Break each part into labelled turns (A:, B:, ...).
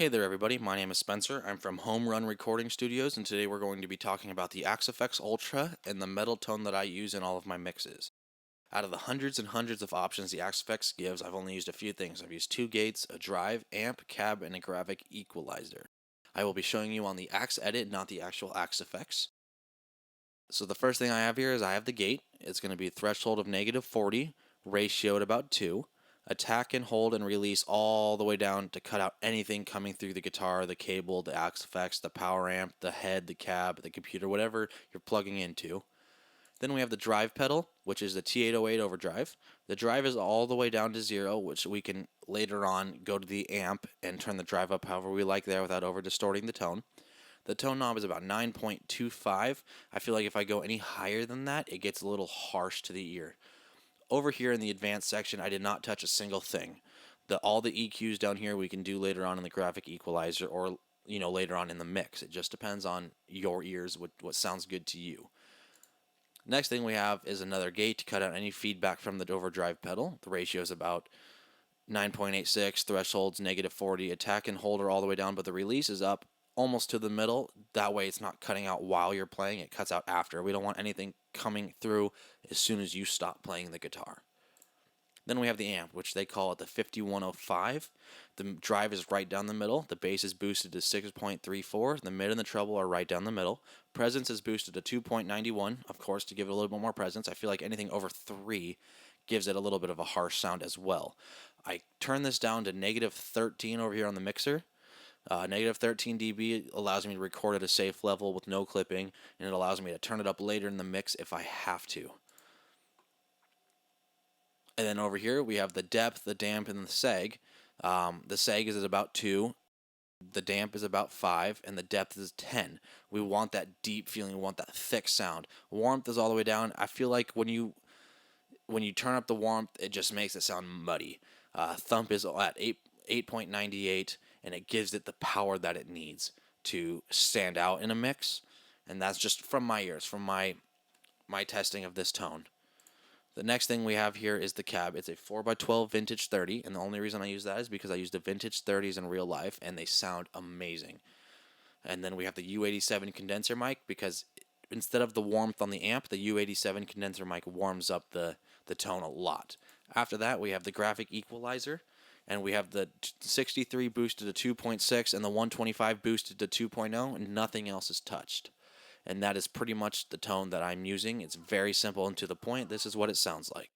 A: Hey there everybody, my name is Spencer. I'm from Home Run Recording Studios, and today we're going to be talking about the Axe-Fx Ultra and the metal tone that I use in all of my mixes. Out of the hundreds and hundreds of options the Axe-Fx gives, I've only used a few things. I've used two gates, a drive, amp, cab, and a graphic equalizer. I will be showing you on the Axe Edit, not the actual Axe-Fx. So the first thing I have here is I have the gate. It's going to be a threshold of -40, ratio at about 2. Attack and hold and release all the way down to cut out anything coming through the guitar, the cable, the Axe-Fx, the power amp, the head, the cab, the computer, whatever you're plugging into. Then we have the drive pedal, which is the T808 overdrive. The drive is all the way down to 0, which we can later on go to the amp and turn the drive up however we like there without over distorting the tone. The tone knob is about 9.25. I feel like if I go any higher than that, it gets a little harsh to the ear. Over here in the advanced section, I did not touch a single thing. All the EQs down here we can do later on in the graphic equalizer or later on in the mix. It just depends on your ears, what sounds good to you. Next thing we have is another gate to cut out any feedback from the overdrive pedal. The ratio is about 9.86, thresholds -40, attack and hold are all the way down, but the release is up almost to the middle. That way it's not cutting out while you're playing, it cuts out after. We don't want anything coming through as soon as you stop playing the guitar. Then we have the amp, which they call it the 5105. The drive is right down the middle. The bass is boosted to 6.34. The mid and the treble are right down the middle. Presence is boosted to 2.91, of course, to give it a little bit more presence. I feel like anything over 3 gives it a little bit of a harsh sound as well. I turn this down to -13 over here on the mixer. -13 dB allows me to record at a safe level with no clipping, and it allows me to turn it up later in the mix if I have to. And then over here we have the depth, the damp, and the sag. The sag is at about 2, the damp is about 5, and the depth is 10. We want that deep feeling, we want that thick sound. Warmth is all the way down. I feel like when you turn up the warmth, it just makes it sound muddy. Thump is at 8.98, and it gives it the power that it needs to stand out in a mix. And that's just from my ears, from my testing of this tone. The next thing we have here is the cab. It's a 4x12 vintage 30, and the only reason I use that is because I used the vintage 30s in real life, and they sound amazing. And then we have the U87 condenser mic, because instead of the warmth on the amp, the U87 condenser mic warms up the tone a lot. After that, we have the graphic equalizer, and we have the 63 boosted to 2.6 and the 125 boosted to 2.0, and nothing else is touched. And that is pretty much the tone that I'm using. It's very simple and to the point. This is what it sounds like.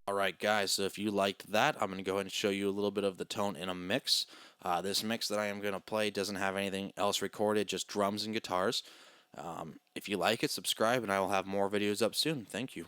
A: Alright guys, so if you liked that, I'm going to go ahead and show you a little bit of the tone in a mix. This mix that I am going to play doesn't have anything else recorded, just drums and guitars. If you like it, subscribe, and I will have more videos up soon. Thank you.